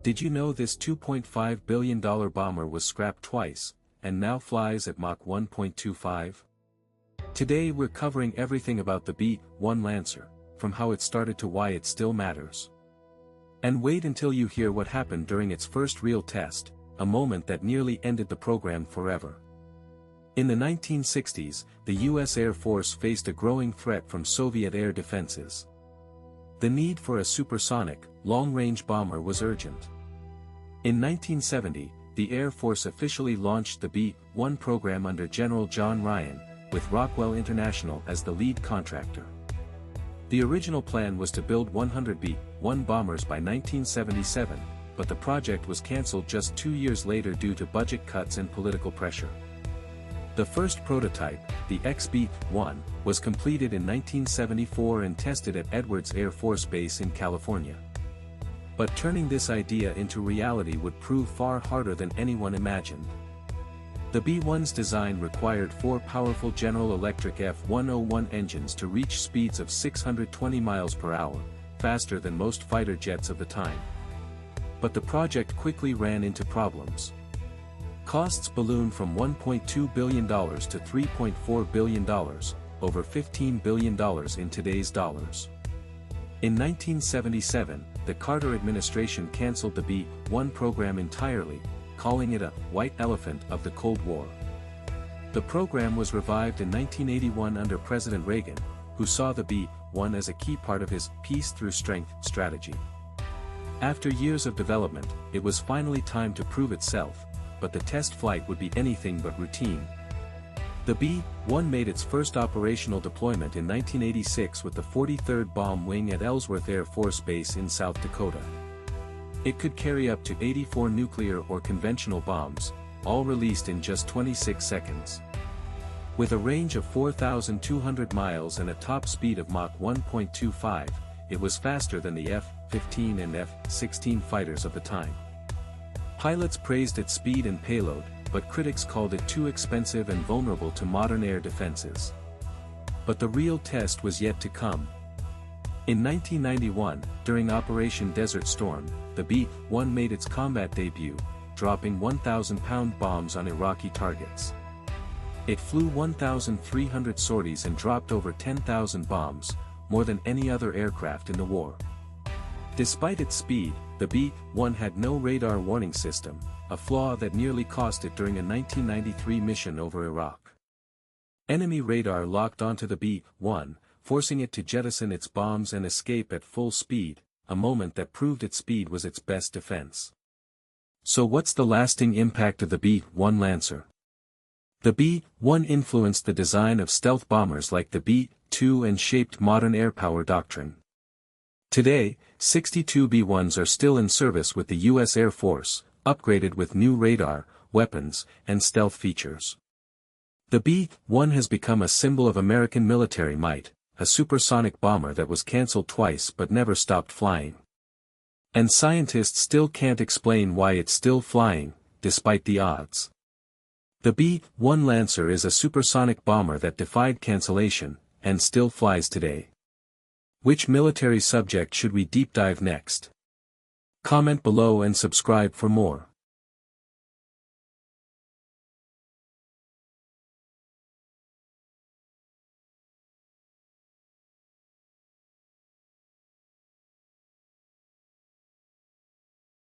Did you know this $2.5 billion bomber was scrapped twice, and now flies at Mach 1.25? Today we're covering everything about the B-1 Lancer, from how it started to why it still matters. And wait until you hear what happened during its first real test, a moment that nearly ended the program forever. In the 1960s, the U.S. Air Force faced a growing threat from Soviet air defenses. The need for a supersonic, long-range bomber was urgent. In 1970, the Air Force officially launched the B-1 program under General John Ryan, with Rockwell International as the lead contractor. The original plan was to build 100 B-1 bombers by 1977, but the project was cancelled just 2 years later due to budget cuts and political pressure. The first prototype, the B-1, was completed in 1974 and tested at Edwards Air Force Base in California. But turning this idea into reality would prove far harder than anyone imagined. The B-1's design required 4 powerful General Electric F-101 engines to reach speeds of 620 miles per hour, faster than most fighter jets of the time. But the project quickly ran into problems. Costs ballooned from $1.2 billion to $3.4 billion, over $15 billion in today's dollars. In 1977, the Carter administration canceled the B-1 program entirely, calling it a white elephant of the Cold War. The program was revived in 1981 under President Reagan, who saw the B-1 as a key part of his peace through strength strategy. After years of development, it was finally time to prove itself, but the test flight would be anything but routine. The B-1 made its first operational deployment in 1986 with the 43rd Bomb Wing at Ellsworth Air Force Base in South Dakota. It could carry up to 84 nuclear or conventional bombs, all released in just 26 seconds. With a range of 4,200 miles and a top speed of Mach 1.25, it was faster than the F-15 and F-16 fighters of the time. Pilots praised its speed and payload, but critics called it too expensive and vulnerable to modern air defenses. But the real test was yet to come. In 1991, during Operation Desert Storm, the B-1 made its combat debut, dropping 1,000-pound bombs on Iraqi targets. It flew 1,300 sorties and dropped over 10,000 bombs, more than any other aircraft in the war. Despite its speed, the B-1 had no radar warning system, a flaw that nearly cost it during a 1993 mission over Iraq. Enemy radar locked onto the B-1, forcing it to jettison its bombs and escape at full speed, a moment that proved its speed was its best defense. So what's the lasting impact of the B-1 Lancer? The B-1 influenced the design of stealth bombers like the B-2 and shaped modern air power doctrine. Today, 62 B-1s are still in service with the U.S. Air Force, upgraded with new radar, weapons, and stealth features. The B-1 has become a symbol of American military might, a supersonic bomber that was cancelled twice but never stopped flying. And scientists still can't explain why it's still flying, despite the odds. The B-1 Lancer is a supersonic bomber that defied cancellation, and still flies today. Which military subject should we deep dive next? Comment below and subscribe for more.